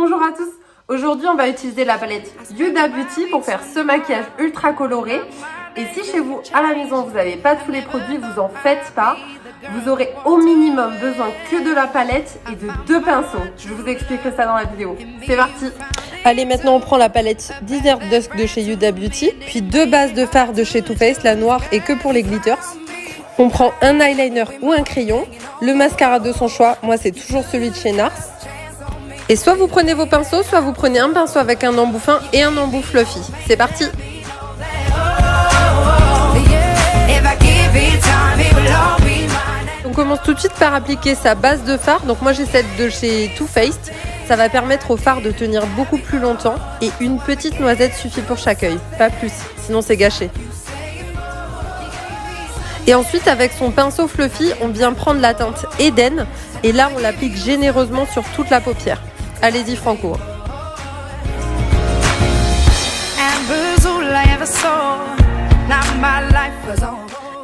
Bonjour à tous. Aujourd'hui, on va utiliser la palette Huda Beauty pour faire ce maquillage ultra coloré. Et si chez vous, à la maison, vous n'avez pas tous les produits, vous en faites pas. Vous aurez au minimum besoin que de la palette et de 2 pinceaux. Je vous expliquerai ça dans la vidéo. C'est parti. Allez, maintenant on prend la palette Desert Dusk de chez Huda Beauty, puis 2 bases de fard de chez Too Faced, la noire et que pour les glitters. On prend un eyeliner ou un crayon, le mascara de son choix, moi c'est toujours celui de chez NARS. Et soit vous prenez vos pinceaux, soit vous prenez un pinceau avec un embout fin et un embout fluffy. C'est parti. On commence tout de suite par appliquer sa base de fard. Donc moi j'ai celle de chez Too Faced. Ça va permettre au fard de tenir beaucoup plus longtemps. Et une petite noisette suffit pour chaque œil, pas plus, sinon c'est gâché. Et ensuite avec son pinceau fluffy, on vient prendre la teinte Eden. Et là on l'applique généreusement sur toute la paupière. Allez-y Franco.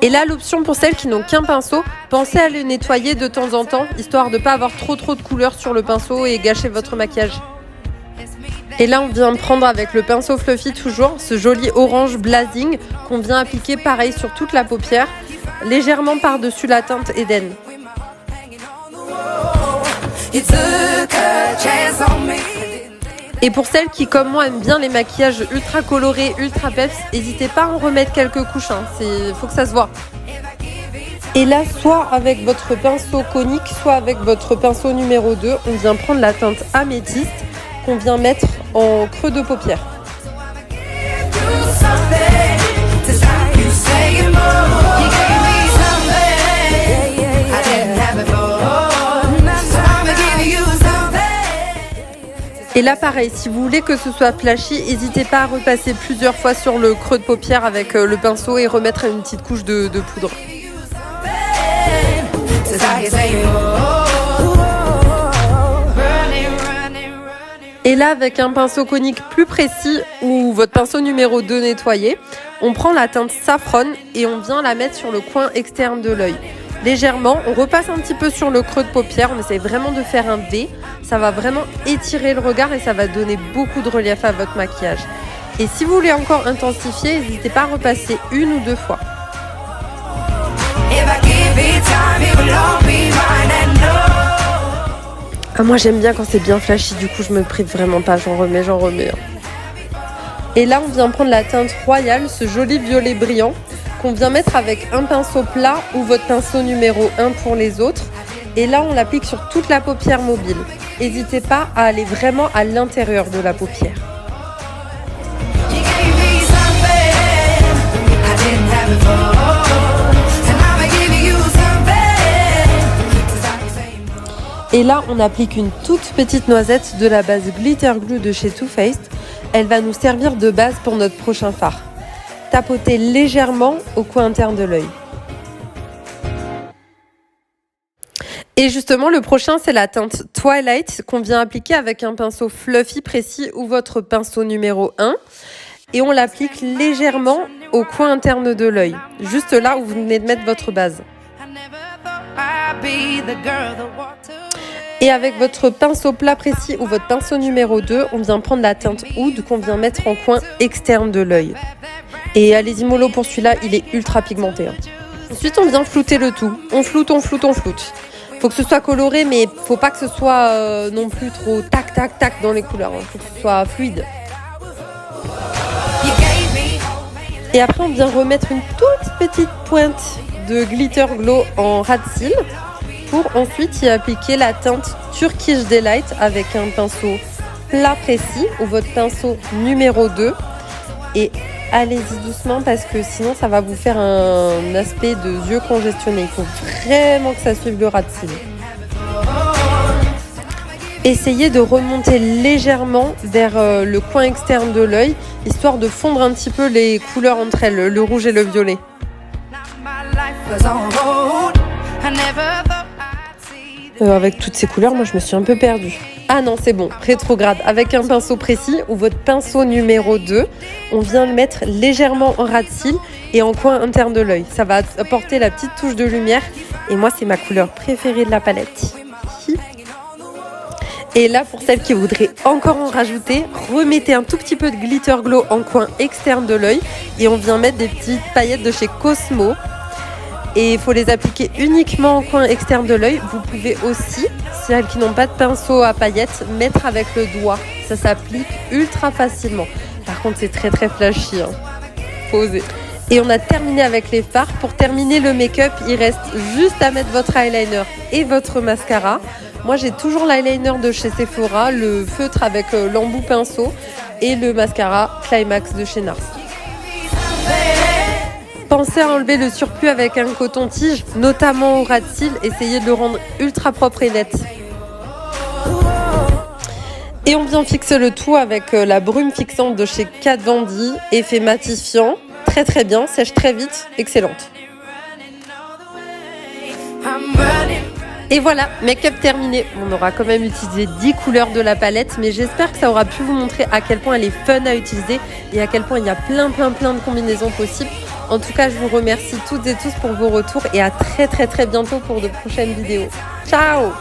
Et là, l'option pour celles qui n'ont qu'un pinceau, pensez à le nettoyer de temps en temps, histoire de ne pas avoir trop de couleur sur le pinceau et gâcher votre maquillage. Et là, on vient prendre avec le pinceau fluffy toujours, ce joli orange blazing qu'on vient appliquer pareil sur toute la paupière, légèrement par-dessus la teinte Eden. Et pour celles qui, comme moi, aiment bien les maquillages ultra colorés, ultra peps, n'hésitez pas à en remettre quelques couches, hein. Faut que ça se voit. Et là, soit avec votre pinceau conique, soit avec votre pinceau numéro 2, on vient prendre la teinte améthyste qu'on vient mettre en creux de paupière. Et là pareil, si vous voulez que ce soit flashy, n'hésitez pas à repasser plusieurs fois sur le creux de paupière avec le pinceau et remettre une petite couche de poudre. Et là avec un pinceau conique plus précis ou votre pinceau numéro 2 nettoyé, on prend la teinte Saffron et on vient la mettre sur le coin externe de l'œil. Légèrement, on repasse un petit peu sur le creux de paupière, on essaie vraiment de faire un V, ça va vraiment étirer le regard et ça va donner beaucoup de relief à votre maquillage. Et si vous voulez encore intensifier, n'hésitez pas à repasser 1 ou 2 fois. Ah, moi j'aime bien quand c'est bien flashy, du coup je me prive vraiment pas, j'en remets. Et là on vient prendre la teinte Royal, ce joli violet brillant, qu'on vient mettre avec un pinceau plat ou votre pinceau numéro 1 pour les autres. Et là, on l'applique sur toute la paupière mobile. N'hésitez pas à aller vraiment à l'intérieur de la paupière. Et là, on applique une toute petite noisette de la base Glitter Glue de chez Too Faced. Elle va nous servir de base pour notre prochain fard. Tapotez légèrement au coin interne de l'œil. Et justement, le prochain, c'est la teinte Twilight qu'on vient appliquer avec un pinceau fluffy précis ou votre pinceau numéro 1. Et on l'applique légèrement au coin interne de l'œil, juste là où vous venez de mettre votre base. Et avec votre pinceau plat précis ou votre pinceau numéro 2, on vient prendre la teinte Oud qu'on vient mettre en coin externe de l'œil. Et allez-y mollo pour celui-là, il est ultra pigmenté. Ensuite, on vient flouter le tout. On floute. Faut que ce soit coloré, mais faut pas que ce soit non plus trop tac dans les couleurs. Faut que ce soit fluide. Et après, on vient remettre une toute petite pointe de glitter glow en ras de cils pour ensuite y appliquer la teinte Turkish Delight avec un pinceau plat précis ou votre pinceau numéro 2. Et allez-y doucement parce que sinon ça va vous faire un aspect de yeux congestionnés. Il faut vraiment que ça suive le ras de cils. Essayez de remonter légèrement vers le coin externe de l'œil, histoire de fondre un petit peu les couleurs entre elles, le rouge et le violet. Avec toutes ces couleurs, moi je me suis un peu perdue. Ah non, c'est bon, rétrograde. Avec un pinceau précis ou votre pinceau numéro 2, on vient le mettre légèrement en ras de cils et en coin interne de l'œil. Ça va apporter la petite touche de lumière et moi c'est ma couleur préférée de la palette. Et là, pour celles qui voudraient encore en rajouter, remettez un tout petit peu de glitter glow en coin externe de l'œil et on vient mettre des petites paillettes de chez Cosmo. Et il faut les appliquer uniquement en coin externe de l'œil. Vous pouvez aussi, celles qui n'ont pas de pinceau à paillettes, mettre avec le doigt. Ça s'applique ultra facilement. Par contre, c'est très très flashy. Faut oser. Et on a terminé avec les fards. Pour terminer le make-up, il reste juste à mettre votre eyeliner et votre mascara. Moi, j'ai toujours l'eyeliner de chez Sephora, le feutre avec l'embout pinceau et le mascara Climax de chez Nars. Pensez à enlever le surplus avec un coton-tige, notamment au ras de cils. Essayez de le rendre ultra propre et net. Et on vient fixer le tout avec la brume fixante de chez Kat Von D, effet matifiant, très très bien, sèche très vite, excellente. Et voilà, make-up terminé. On aura quand même utilisé 10 couleurs de la palette, mais j'espère que ça aura pu vous montrer à quel point elle est fun à utiliser et à quel point il y a plein de combinaisons possibles. En tout cas, je vous remercie toutes et tous pour vos retours et à très bientôt pour de prochaines vidéos. Ciao!